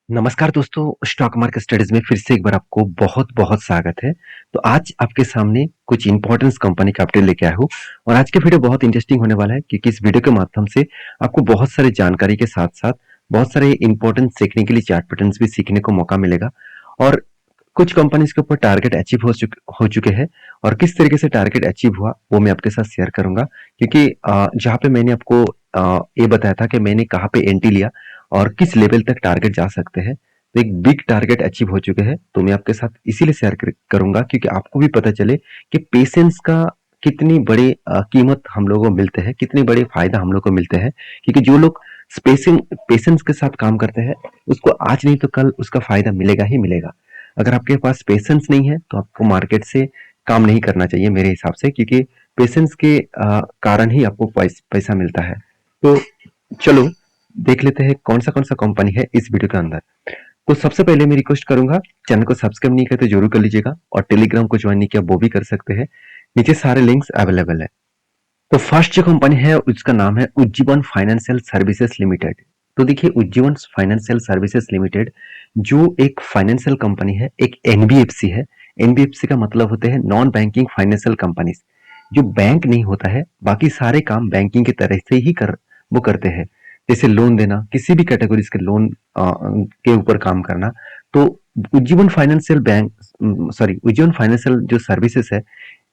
नमस्कार दोस्तों, stock market studies में फिर से एक बार आपको बहुत-बहुत स्वागत है। तो आज आपके सामने कुछ इम्पोर्टेंस कंपनी का अपडेट लेके आया हूँ और आज के वीडियो बहुत इंटरेस्टिंग होने वाला है क्योंकि इस वीडियो के माध्यम से आपको बहुत सारी जानकारी के साथ-साथ बहुत सारे इम्पोर्टेंट सीखने के लिए चार्ट पैटर्न्स भी सीखने को मौका मिलेगा और कुछ कंपनीज के ऊपर टारगेट अचीव हो चुके हैं और किस तरीके से टारगेट अचीव हुआ वो मैं आपके साथ शेयर करूंगा क्योंकि जहाँ पे मैंने आपको ये बताया था कि मैंने कहाँ पे एंट्री लिया और किस लेवल तक टारगेट जा सकते हैं। तो एक बिग टारगेट अचीव हो चुके हैं तो मैं आपके साथ इसीलिए शेयर करूंगा क्योंकि आपको भी पता चले कि पेशेंस का कितनी बड़ी कीमत हम लोगों को मिलते हैं, कितनी बड़ी फायदा हम लोग को मिलते हैं क्योंकि जो लोग स्पेसिंग पेशेंस के साथ काम करते हैं उसको आज नहीं तो कल उसका फायदा मिलेगा ही मिलेगा। अगर आपके पास पेशेंस नहीं है तो आपको मार्केट से काम नहीं करना चाहिए मेरे हिसाब से क्योंकि पेशेंस के कारण ही आपको पैसा मिलता है। तो चलो देख लेते हैं कौन सा कंपनी है इस वीडियो के अंदर। तो सबसे पहले मैं रिक्वेस्ट करूंगा, चैनल को सब्सक्राइब नहीं किया तो जरूर कर लीजिएगा और टेलीग्राम को ज्वाइन नहीं किया वो भी कर सकते हैं। नीचे सारे लिंक्स अवेलेबल है। तो फर्स्ट जो कंपनी है उसका नाम है उज्जीवन फाइनेंशियल सर्विसेज लिमिटेड। तो देखिए उज्जीवन फाइनेंशियल सर्विसेज लिमिटेड जो एक फाइनेंशियल कंपनी है, एक एनबीएफसी है। एनबीएफसी का मतलब होते हैं नॉन बैंकिंग फाइनेंशियल कंपनीज। जो बैंक नहीं होता है, बाकी सारे काम बैंकिंग की तरह से ही वो करते हैं। जैसे लोन देना, किसी भी कैटेगरीज के लोन के ऊपर काम करना। तो उज्जीवन फाइनेंशियल उज्जीवन फाइनेंशियल जो सर्विसेज है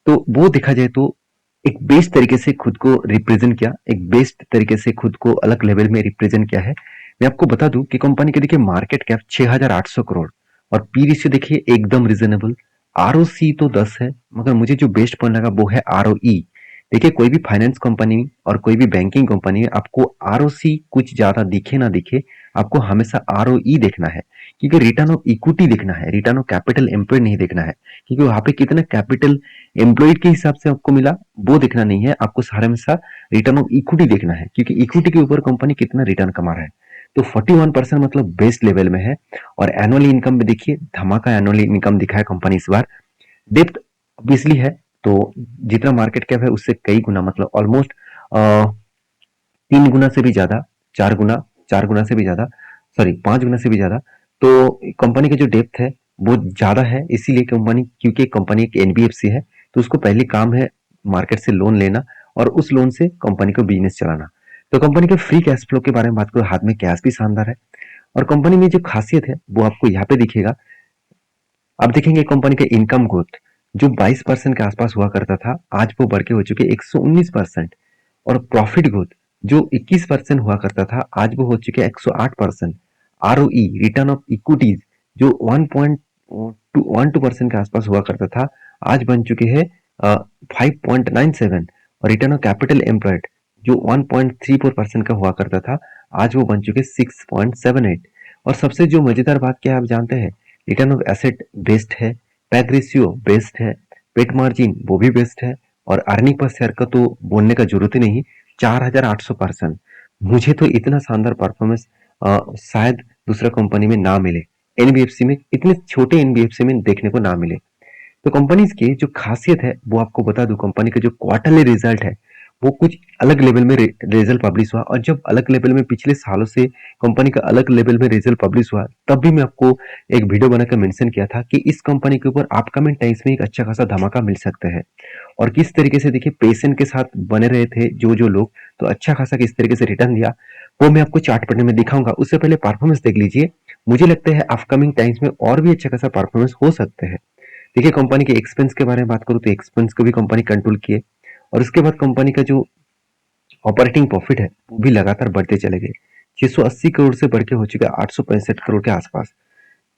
तो वो देखा जाए तो एक बेस्ट तरीके से खुद को रिप्रेजेंट किया, एक बेस्ट तरीके से खुद को अलग लेवल में रिप्रेजेंट किया है। मैं आपको बता दूं कि कंपनी के देखिए मार्केट कैप 6,800 करोड़ और पी रेशियो देखिए एकदम रिजनेबल। आरओसी तो 10 है मगर मुझे जो बेस्ट पॉइंट लगा वो है आरओई। देखिए कोई भी फाइनेंस कंपनी और कोई भी बैंकिंग कंपनी है आपको आरओसी कुछ ज्यादा दिखे ना दिखे, आपको हमेशा आरओई देखना है क्योंकि रिटर्न ऑफ इक्विटी देखना है, रिटर्न ऑफ कैपिटल एम्प्लॉयड नहीं देखना है क्योंकि वहां पे कितना कैपिटल एम्प्लॉयड के हिसाब से आपको मिला वो देखना नहीं है, आपको सारे में सा रिटर्न ऑफ इक्विटी देखना है क्योंकि इक्विटी के ऊपर कंपनी कितना रिटर्न कमा रहा है। तो 41% मतलब बेस्ट लेवल में है और एनुअली इनकम में देखिए धमाका एनुअली इनकम दिखा है कंपनी इस बार। डेप्थ ऑब्वियसली है तो जितना मार्केट कैप है उससे कई गुना मतलब ऑलमोस्ट 3 गुना से भी ज्यादा, 4 गुना, 4 गुना से भी ज्यादा, सॉरी 5 गुना से भी ज्यादा। तो कंपनी का जो डेप्थ है वो ज्यादा है इसीलिए कंपनी, क्योंकि कंपनी एक एनबीएफसी है तो उसको पहले काम है मार्केट से लोन लेना और उस लोन से कंपनी को बिजनेस चलाना। तो कंपनी के फ्री कैश फ्लो के बारे में बात करो, हाथ में कैश भी शानदार है और कंपनी में जो खासियत है वो आपको यहाँ पे दिखेगा। आप देखेंगे कंपनी का इनकम ग्रोथ जो 22% के आसपास हुआ करता था आज वो बढ़ के हो चुके 119% और प्रॉफिट ग्रोथ जो 21% हुआ करता था आज वो हो चुके 108%। आरओई रिटर्न ऑफ इक्विटीज जो 1.12% के आसपास हुआ करता था आज बन चुके हैं 5.97 और रिटर्न ऑफ कैपिटल एम्प्लॉयड जो 1.34% का हुआ करता था आज वो बन चुके 6.78। और सबसे जो मजेदार बात क्या है आप जानते हैं, रिटर्न ऑफ एसेट बेस्ट है, पैक रेशियो बेस्ट है, पेट मार्जिन वो भी बेस्ट है और अर्निंग पर शेयर का तो बोलने का जरूरत ही नहीं, 4,800%। मुझे तो इतना शानदार परफॉर्मेंस शायद दूसरा कंपनी में ना मिले, एनबीएफसी में इतने छोटे एनबीएफसी में देखने को ना मिले। तो कंपनीज की जो खासियत है वो आपको बता दूं, कंपनी का जो क्वार्टरली रिजल्ट है वो कुछ अलग लेवल में रिजल्ट पब्लिश हुआ और जब अलग लेवल में पिछले सालों से कंपनी का अलग लेवल में रिजल्ट पब्लिश हुआ तब भी मैं आपको एक वीडियो बनाकर मेंशन किया था कि इस कंपनी के ऊपर अपकमिंग टाइम्स में एक अच्छा खासा धमाका मिल सकता है और किस तरीके से देखिए पेशेंट के साथ बने रहे थे जो लोग, तो अच्छा खासा किस तरीके से रिटर्न दिया वो मैं आपको चार्ट पढ़ने में दिखाऊंगा। उससे पहले परफॉर्मेंस देख लीजिए, मुझे लगता है अपकमिंग टाइम्स में और भी अच्छा खासा परफॉर्मेंस हो सकता है। देखिए कंपनी के एक्सपेंस के बारे में बात करूं तो एक्सपेंस को भी कंपनी कंट्रोल किए और उसके बाद कंपनी का जो ऑपरेटिंग प्रॉफिट है वो भी लगातार बढ़ते चले गए, 680 करोड़ से बढ़ के हो चुका 865 करोड़ के आसपास।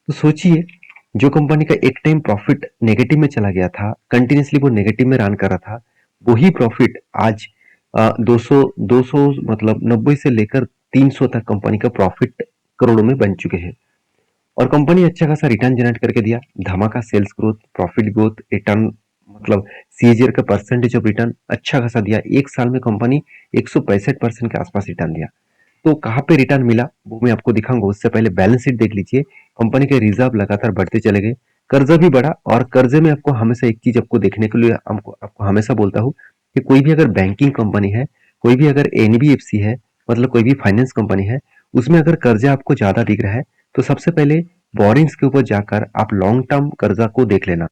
तो सोचिए जो कंपनी का एक टाइम प्रॉफिट नेगेटिव में चला गया था, कंटिन्यूसली वो नेगेटिव में रन कर रहा था, वही प्रॉफिट आज 200 मतलब 90 से लेकर 300 तक कंपनी का प्रॉफिट करोड़ों में बन चुके हैं और कंपनी अच्छा खासा रिटर्न जनरेट करके दिया, धमाका sales growth, profit growth, return मतलब सीएजीआर का परसेंटेज ऑफ रिटर्न अच्छा खासा दिया। एक साल में कंपनी 165% के आसपास रिटर्न दिया। तो कहाँ पे रिटर्न मिला वो मैं आपको दिखाऊंगा, उससे पहले बैलेंस शीट देख लीजिए। कंपनी के रिजर्व लगातार बढ़ते चले गए, कर्जा भी बढ़ा और कर्जे में आपको हमेशा एक चीज आपको देखने के लिए आपको हमेशा बोलता हूँ कि कोई भी अगर बैंकिंग कंपनी है, कोई भी अगर एनबीएफसी है, मतलब कोई भी फाइनेंस कंपनी है, उसमें अगर कर्जा आपको ज्यादा दिख रहा है तो सबसे पहले बोरिंग्स के ऊपर जाकर आप लॉन्ग टर्म कर्जा को देख लेना।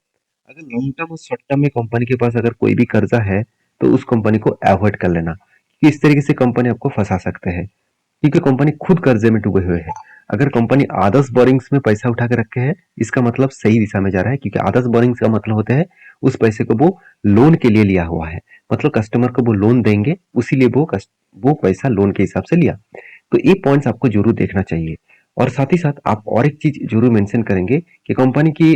अगर लॉन्ग टर्म और शॉर्ट टर्म में कंपनी के पास अगर कोई भी कर्जा है तो उस कंपनी को अवॉइड कर लेना, कि इस तरीके से कंपनी आपको फंसा सकते हैं, क्योंकि कंपनी खुद कर्जे में डूबे हुए है। अगर कंपनी आदर्श बोरिंग्स में पैसा उठा के रखे हैं, इसका मतलब सही दिशा में जा रहा है, क्योंकि आदर्श बोरिंग्स का मतलब होता है उस पैसे को वो लोन के लिए लिया हुआ है, मतलब कस्टमर को वो लोन देंगे, उसीलिए वो पैसा लोन के हिसाब से लिया। तो ये पॉइंट्स आपको जरूर देखना चाहिए। और साथ ही साथ आप और एक चीज जरूर मेंशन करेंगे कि कंपनी की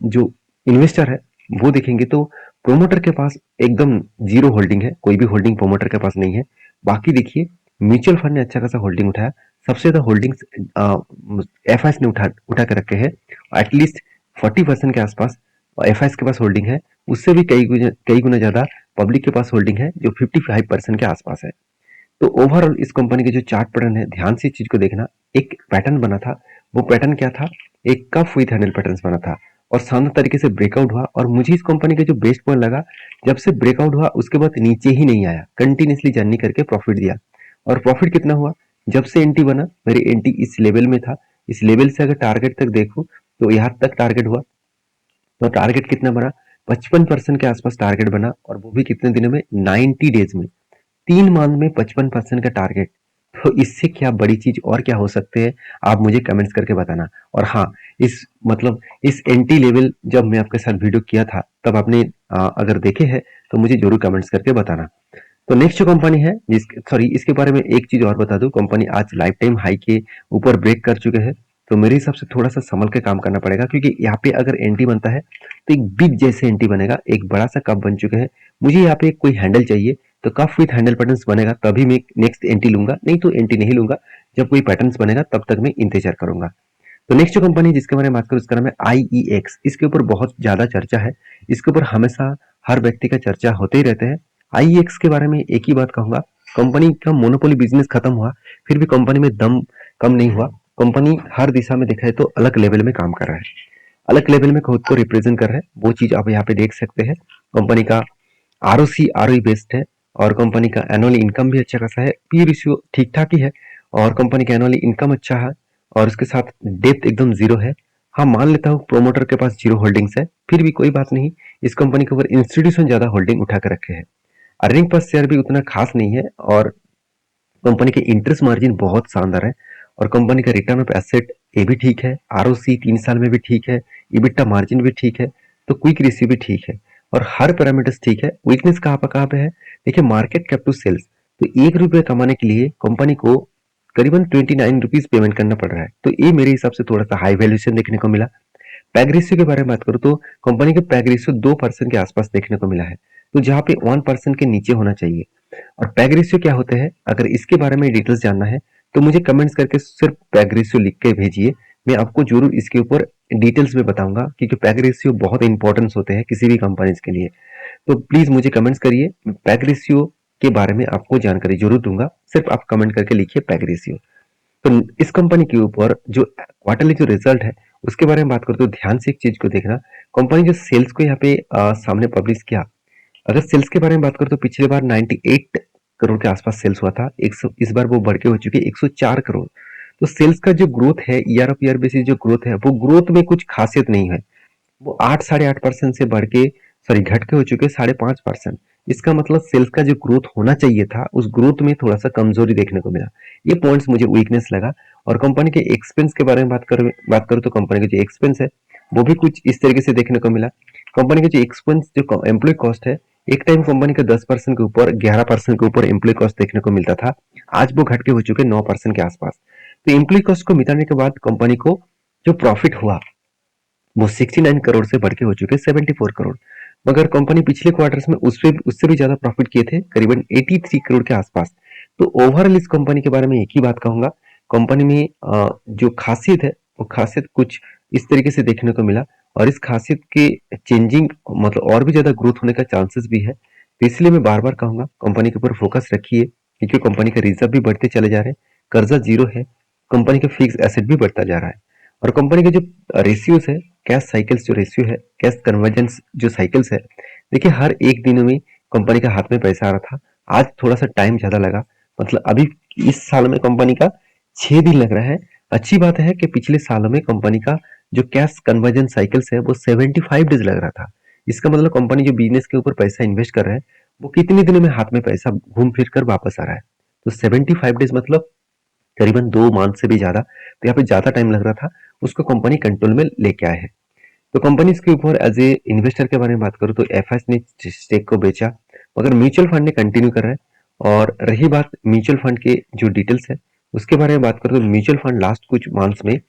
जो इन्वेस्टर है वो देखेंगे तो प्रोमोटर के पास एकदम जीरो होल्डिंग है, कोई भी होल्डिंग प्रोमोटर के पास नहीं है। बाकी देखिए म्यूचुअल फंड ने अच्छा खासा होल्डिंग उठाया, सबसे ज्यादा होल्डिंग्स एफआईएस ने उठा उठा के रखे हैं, एटलीस्ट 40% के आसपास एफआईएस के पास होल्डिंग है। उससे भी कई गुना ज्यादा पब्लिक के पास होल्डिंग है जो 55% के आसपास है। तो ओवरऑल इस कंपनी के जो चार्ट पैटर्न है, ध्यान से इस चीज को देखना। एक पैटर्न बना था, वो पैटर्न क्या था, एक कफ विथ हैंडल पैटर्न बना था और शानदार तरीके से ब्रेकआउट हुआ। और मुझे इस कंपनी का जो बेस्ट पॉइंट लगा, जब से ब्रेकआउट हुआ उसके बाद नीचे ही नहीं आया, कंटिन्यूसली जर्नी करके प्रॉफिट दिया। और प्रॉफिट कितना हुआ, जब से एंटी बना, मेरी एंटी इस लेवल में था, इस लेवल से अगर टारगेट तक देखूं तो यहाँ तक टारगेट हुआ। तो टारगेट कितना बना, 55% के आसपास टारगेट बना, और वो भी कितने दिनों में, 90 डेज में, 3 मंथ में 55% का टारगेट। तो इससे क्या बड़ी चीज और क्या हो सकते हैं, आप मुझे कमेंट्स करके बताना। और हाँ, इस मतलब इस एंटी लेवल जब मैं आपके साथ वीडियो किया था तब आपने अगर देखे हैं तो मुझे जरूर कमेंट्स करके बताना। तो नेक्स्ट जो कंपनी है, इसके बारे में एक चीज और बता दूं, कंपनी आज लाइफ टाइम हाई के ऊपर ब्रेक कर चुके हैं। तो मेरे हिसाब से थोड़ा सा संभल के काम करना पड़ेगा, क्योंकि यहाँ पे अगर एंटी बनता है तो एक बिग जैसे एंटी बनेगा, एक बड़ा सा कप बन चुके हैं। मुझे यहाँ पे कोई हैंडल चाहिए, तो कप विथ हैंडल पैटर्न्स बनेगा तभी मैं नेक्स्ट एंटी लूंगा, नहीं तो एंटी नहीं लूंगा। जब कोई पैटर्न्स बनेगा तब तक मैं इंतजार करूंगा। तो नेक्स्ट जो कंपनी जिसके बारे में बात करूं उसका नाम है आईईएक्स। इसके ऊपर बहुत ज्यादा चर्चा है, इसके ऊपर हमेशा हर व्यक्ति का चर्चा होते ही रहते हैं। आईईएक्स के बारे में एक ही बात कहूंगा, कंपनी का मोनोपोली बिजनेस खत्म हुआ, फिर भी कंपनी में दम कम नहीं हुआ। कंपनी हर दिशा में देखा है तो अलग लेवल में काम कर रहा है, अलग लेवल में खुद को रिप्रेजेंट कर रहा है, वो चीज आप यहाँ पे देख सकते हैं। कंपनी का आरओसी आरओई बेस्ड है, और कंपनी का एनुअल इनकम भी अच्छा खासा है, पी रेशियो ठीक ठाक ही है, और कंपनी का एनुअल इनकम अच्छा है, और उसके साथ डेप्थ एकदम जीरो है। हाँ, मान लेता हूँ प्रोमोटर के पास जीरो होल्डिंग्स है, फिर भी कोई बात नहीं, इस कंपनी के ऊपर इंस्टीट्यूशन ज्यादा होल्डिंग उठा कर रखे हैं। अर्निंग पर शेयर भी उतना खास नहीं है, और कंपनी के इंटरेस्ट मार्जिन बहुत शानदार है, और कंपनी का रिटर्न ऑफ एसेट ये भी ठीक है, आरओसी 3 साल में भी ठीक है, इबिटा मार्जिन भी ठीक है, तो क्विक रेशियो भी ठीक है, और हर पैरामीटर्स ठीक है। वीकनेस कहाँ पे है, देखिए मार्केट कैप टू सेल्स। तो ₹1 कमाने के लिए कंपनी को करीबन 29 रुपीज पेमेंट करना पड़ रहा है, तो ये मेरे हिसाब से थोड़ा सा हाई वैल्यूएशन देखने को मिला। पैग रेशियो के बारे में बात करूं तो कंपनी के पैग रेशियो 2% के आसपास देखने को मिला है, तो जहां पे 1% के नीचे होना चाहिए। और पैग रेशियो क्या होते हैं, अगर इसके बारे में डिटेल्स जानना है तो मुझे कमेंट्स करके सिर्फ पैग रेशियो लिख के भेजिए, मैं आपको जरूर इसके ऊपर डिटेल्स में बताऊंगा, क्योंकि पैग रेशियो बहुत इंपॉर्टेंस होते हैं किसी भी कंपनी के लिए। तो प्लीज मुझे कमेंट्स करिए, पैग रेशियो के बारे में आपको जानकारी जरूर दूंगा, सिर्फ आप कमेंट करके लिखिए पैग रेशियो। तो इस कंपनी के ऊपर जो क्वार्टरली जो रिजल्ट है उसके बारे में बात करूं तो ध्यान से एक चीज को देखना, कंपनी जो सेल्स को यहाँ पे सामने पब्लिश किया। अगर सेल्स के बारे में बात करूं तो पिछले बार 98 करोड़ के आसपास सेल्स हुआ था, 100, इस बार वो बढ़ के हो चुकी है 104 करोड़। तो सेल्स का जो ग्रोथ है ईयर ऑफ ईयर बेसिस जो ग्रोथ है, वो ग्रोथ में कुछ खासियत नहीं है, वो 8-8.5% से बढ़ के, सॉरी घट के हो चुके 5.5%। इसका मतलब सेल्स का जो ग्रोथ होना चाहिए था उस ग्रोथ में थोड़ा सा कमजोरी देखने को मिला, ये पॉइंट्स मुझे वीकनेस लगा। और कंपनी के एक्सपेंस के बारे में बात करूं तो कंपनी का जो एक्सपेंस है वो भी कुछ इस तरीके से देखने को मिला। कंपनी का जो एक्सपेंस जो एम्प्लॉय कॉस्ट है, एक टाइम कंपनी का 10% के ऊपर 11% के ऊपर एम्प्लॉय कॉस्ट देखने को मिलता था, आज वो घट के हो चुके 9% के आसपास। तो एम्प्लॉय कॉस्ट को मिटाने के बाद कंपनी को जो प्रॉफिट हुआ वो 69 करोड़ से बढ़ के हो चुके 74 करोड़। मगर कंपनी पिछले क्वार्टर्स में उससे भी ज्यादा प्रॉफिट किए थे, करीबन 83 करोड़ के आसपास। तो ओवरऑल इस कंपनी के बारे में एक ही बात कहूंगा, कंपनी में जो खासियत है वो खासियत कुछ इस तरीके से देखने को मिला, और इस खासियत के चेंजिंग मतलब और भी ज्यादा ग्रोथ होने का चांसेस भी है। तो इसलिए मैं बार बार कहूंगा कंपनी के ऊपर फोकस रखिए, क्योंकि कंपनी का रिजर्व भी बढ़ते चले जा रहे हैं, कर्जा जीरो है, कंपनी का फिक्स एसेट भी बढ़ता जा रहा है, और कंपनी के जो रेशियोज है, कैश साइकिल्स जो रेशियो है, कैश कन्वर्जेंस जो साइकिल्स है, देखिए हर एक दिन में कंपनी का हाथ में पैसा आ रहा था, आज थोड़ा सा टाइम ज्यादा लगा, मतलब अभी इस साल में कंपनी का 6 दिन लग रहा है, अच्छी बात है कि पिछले सालों में कंपनी का जो कैश कन्वर्जन साइकिल्स है वो 75 डेज लग रहा था। इसका मतलब कंपनी जो बिजनेस के ऊपर पैसा इन्वेस्ट कर रहा है वो कितने दिनों में हाथ में पैसा घूम फिर कर वापस आ रहा है। तो 75 डेज मतलब करीबन 2 मंथ से भी ज्यादा, तो यहाँ पे ज्यादा टाइम लग रहा था, उसको कंपनी कंट्रोल में लेके आए हैं। तो कंपनी इसके ऊपर एज ए इन्वेस्टर के बारे में बात करूँ तो एफएस ने स्टेक को बेचा, मगर म्यूचुअल फंड ने कंटिन्यू कर रहा है। और रही बात म्यूचुअल फंड के जो डिटेल्स है उसके बारे में बात करूँ तो म्यूचुअल फंड लास्ट कुछ मंथ्स में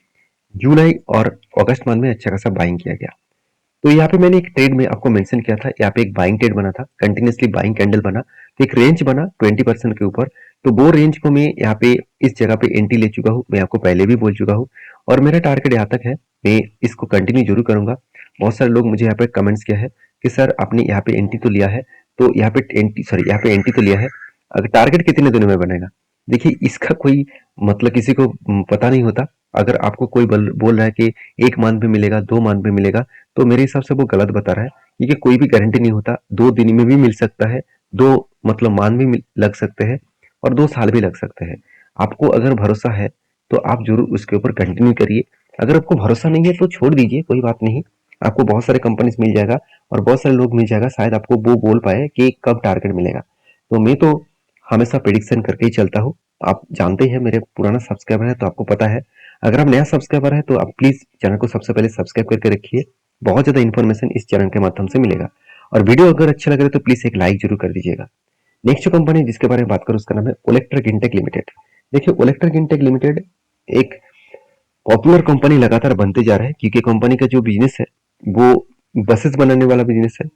जुलाई और अगस्त मंथ में अच्छा खासा बाइंग किया गया। तो यहाँ पे मैंने एक ट्रेड में आपको मेंशन किया था, यहाँ पे एक बाइंग ट्रेड बना था, कंटिन्यूसली बाइंग कैंडल बना, तो एक रेंज बना 20% के ऊपर। तो वो रेंज को मैं यहाँ पे इस जगह पे एंट्री ले चुका हूँ, मैं आपको पहले भी बोल चुका हूँ, और मेरा टारगेट यहाँ तक है, मैं इसको कंटिन्यू जरूर करूंगा। बहुत सारे लोग मुझे यहाँ पे कमेंट्स किया है कि सर आपने यहाँ पे एंट्री तो लिया है, तो यहाँ पे एंट्री तो लिया है, अगर टारगेट कितने दिनों में बनेगा। देखिए इसका कोई मतलब किसी को पता नहीं होता। अगर आपको कोई बोल रहा है कि 1 मंथ में मिलेगा, 2 मंथ में मिलेगा, तो मेरे हिसाब से वो गलत बता रहा है, क्योंकि कोई भी गारंटी नहीं होता। 2 दिन में भी मिल सकता है, दो मतलब मान भी लग सकते हैं, और 2 साल भी लग सकते हैं। आपको अगर भरोसा है तो आप जरूर उसके ऊपर कंटिन्यू करिए। अगर आपको भरोसा नहीं है तो छोड़ दीजिए, कोई बात नहीं। आपको बहुत सारे कंपनीज मिल जाएगा और बहुत सारे लोग मिल जाएगा, शायद आपको वो बोल पाए कि कब टारगेट मिलेगा। तो मैं तो हमेशा प्रिडिक्शन करके ही चलता हूँ। आप जानते हैं, मेरे पुराना सब्सक्राइबर है तो आपको पता है। अगर आप नया सब्सक्राइबर है तो आप प्लीज चैनल को सबसे पहले सब्सक्राइब करके रखिए। बहुत ज्यादा इन्फॉर्मेशन इस चैनल के माध्यम से मिलेगा। और वीडियो अगर अच्छा लगे तो प्लीज एक लाइक जरूर कर दीजिएगा। नेक्स्ट जो कंपनी जिसके बारे में बात करूं उसका नाम है ओलेक्ट्रा गिनटेक लिमिटेड। देखिए ओलेक्ट्रा गिनटेक लिमिटेड एक पॉपुलर कंपनी लगातार बनते जा रहा है, क्योंकि कंपनी का जो बिजनेस है वो बसेस बनाने वाला बिजनेस है।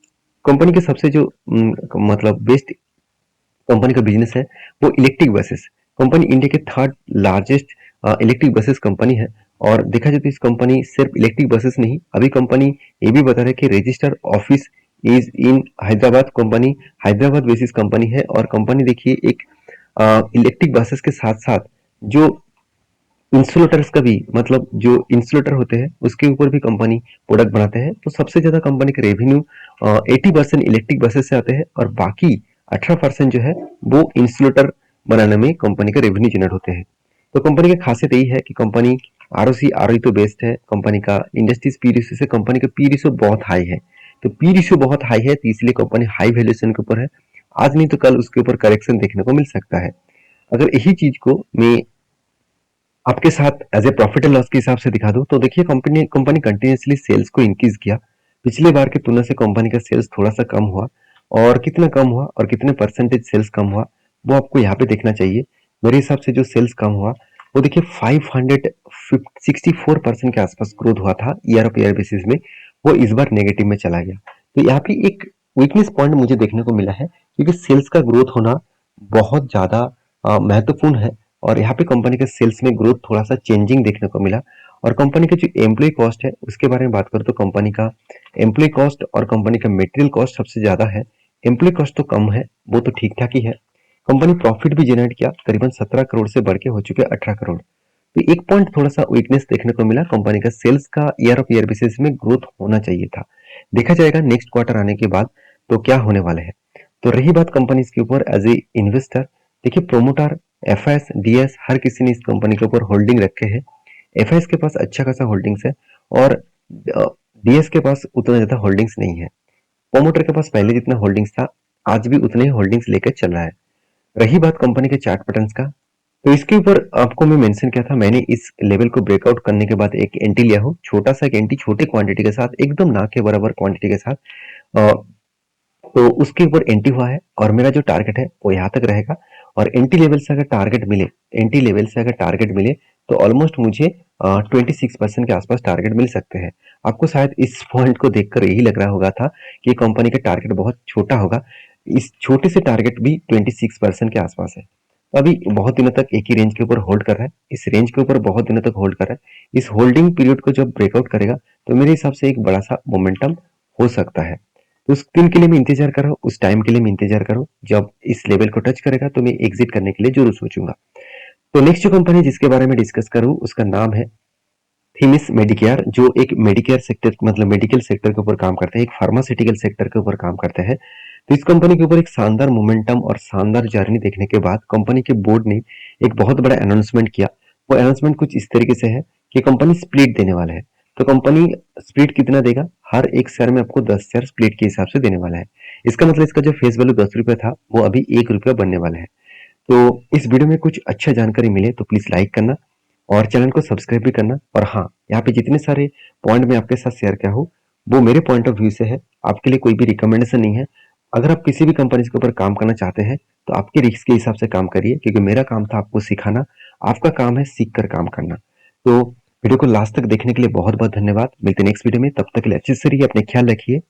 कंपनी के सबसे जो मतलब बेस्ट कंपनी का बिजनेस है वो इलेक्ट्रिक बसेस। कंपनी इंडिया के third largest electric buses company है। और देखा जाए तो इस कंपनी सिर्फ इलेक्ट्रिक बसेस नहीं, अभी कंपनी ये भी बता रहा है कि register office is in Hyderabad. Company Hyderabad basis company है, और कंपनी देखिए एक इलेक्ट्रिक बसेस के साथ साथ जो इंसुलेटर्स का भी, मतलब जो इंसुलेटर होते हैं उसके ऊपर भी कंपनी प्रोडक्ट बनाते हैं। तो सबसे ज्यादा कंपनी का रेवेन्यू 80% इलेक्ट्रिक बसेस से आते हैं, और बाकी 18% जो है वो इंसुलेटर बनाने में कंपनी का रेवेन्यू जनरेट होते हैं। तो कंपनी की खासियत यही है कि कंपनी आरओसी आरओई तो बेस्ट है, कंपनी का इंडस्ट्रीज पी रेशियो से कंपनी का पी रेशियो बहुत हाई है। तो पी रेशियो बहुत हाई है, तो इसलिए कंपनी हाई वैल्यूएशन के ऊपर है। आज नहीं तो कल उसके ऊपर करेक्शन देखने को मिल सकता है। अगर यही चीज को मैं आपके साथ as a profit and loss के हिसाब से दिखा दूं तो देखिए कंपनी कंटिन्यूसली सेल्स को इंक्रीज किया। पिछले बार की तुलना से कंपनी का सेल्स थोड़ा सा कम हुआ, और कितना कम हुआ और कितने परसेंटेज सेल्स कम हुआ वो आपको यहाँ पे देखना चाहिए। मेरे हिसाब से जो सेल्स कम हुआ वो देखिए 564% के आसपास ग्रोथ हुआ था ईयर ऑफ ईयर बेसिस में, वो इस बार नेगेटिव में चला गया। तो यहाँ पे एक वीकनेस पॉइंट मुझे देखने को मिला है, क्योंकि सेल्स का ग्रोथ होना बहुत ज्यादा महत्वपूर्ण है। और यहाँ पे कंपनी के सेल्स में ग्रोथ थोड़ा सा चेंजिंग देखने को मिला। और कंपनी का जो एम्प्लॉय कॉस्ट है उसके बारे में बात करें तो कंपनी का एम्प्लॉय कॉस्ट और कंपनी का मटेरियल कॉस्ट सबसे ज्यादा है। एम्प्लॉय कॉस्ट तो कम है, वो तो ठीक ठाक ही है। कंपनी प्रॉफिट भी जनरेट किया, करीबन 17 करोड़ से बढ़ के हो चुके 18 करोड़। तो एक पॉइंट थोड़ा सा वीकनेस देखने को मिला, कंपनी का सेल्स का ईयर ऑफ ईयर बेसिस में ग्रोथ होना चाहिए था। देखा जाएगा नेक्स्ट क्वार्टर आने के बाद तो क्या होने वाले है। तो रही बात कंपनी के ऊपर एज ए इन्वेस्टर, देखिए प्रोमोटर एफएस डीएस हर किसी ने इस कंपनी के ऊपर होल्डिंग रखे हैं। एफएस के पास अच्छा खासा होल्डिंग्स है, और डीएस के पास उतना ज्यादा होल्डिंग्स नहीं है। प्रोमोटर के पास पहले जितना होल्डिंग्स था आज भी उतने ही होल्डिंग्स लेकर चल रहा है। रही बात कंपनी के चार्ट पैटर्न्स का, तो इसके ऊपर आपको मैं मेंशन किया था, मैंने इस लेवल को ब्रेकआउट करने के बाद एक एंट्री लिया हूँ, छोटा सा एक एंट्री, छोटे क्वांटिटी के साथ, एकदम ना के बराबर क्वांटिटी के साथ। तो उसके ऊपर एंट्री हुआ है, और मेरा जो टारगेट है वो यहाँ तक रहेगा। और एंट्री लेवल से अगर टारगेट मिले, एंट्री लेवल से अगर टारगेट मिले तो ऑलमोस्ट मुझे 26% के आसपास टारगेट मिल सकते हैं। आपको शायद इस पॉइंट को देखकर यही लग रहा होगा था कि कंपनी का टारगेट बहुत छोटा होगा। इस छोटे से टारगेट भी 26% के आसपास है। अभी बहुत दिनों तक एक ही रेंज के ऊपर होल्ड कर रहा है, इस रेंज के ऊपर बहुत दिनों तक होल्ड कर रहा है। इस होल्डिंग पीरियड को जब ब्रेकआउट करेगा तो मेरे हिसाब से एक बड़ा सा मोमेंटम हो सकता है। तो उस दिन के लिए मैं इंतजार कर रहा हूँ, उस टाइम के लिए मैं इंतजार कर रहा हूँ, जब इस लेवल को टच करेगा तो मैं एग्जिट करने के लिए जरूर सोचूंगा। तो नेक्स्ट जो कंपनी जिसके बारे में डिस्कस करूँ उसका नाम है थीमिस मेडिकेयर, जो एक मेडिकेयर सेक्टर मतलब मेडिकल सेक्टर के ऊपर काम करते हैं, एक फार्मास्यूटिकल सेक्टर के ऊपर काम करते हैं। तो इस कंपनी के ऊपर एक शानदार मोमेंटम और शानदार जर्नी देखने के बाद कंपनी के बोर्ड ने एक बहुत बड़ा अनाउंसमेंट किया। वो अनाउंसमेंट कुछ इस तरीके से है कि कंपनी स्प्लिट देने वाला है। तो कंपनी स्प्लिट कितना देगा? हर एक शेयर में आपको 10 शेयर स्प्लिट के हिसाब से देने वाला है। इसका मतलब इसका जो फेस वैल्यू 10 रुपये था वो अभी 1 रुपया बनने वाला है। तो इस वीडियो में कुछ अच्छा जानकारी मिले तो प्लीज लाइक करना और चैनल को सब्सक्राइब भी करना। और हाँ, यहाँ पे जितने सारे पॉइंट मैं आपके साथ शेयर किया हूँ वो मेरे पॉइंट ऑफ व्यू से है, आपके लिए कोई भी रिकमेंडेशन नहीं है। अगर आप किसी भी कंपनी के ऊपर काम करना चाहते हैं तो आपके रिस्क के हिसाब से काम करिए, क्योंकि मेरा काम था आपको सिखाना, आपका काम है सीख कर काम करना। तो वीडियो को लास्ट तक देखने के लिए बहुत बहुत धन्यवाद। मिलते हैं नेक्स्ट वीडियो में, तब तक के लिए अच्छे से रहिए, अपने ख्याल रखिए।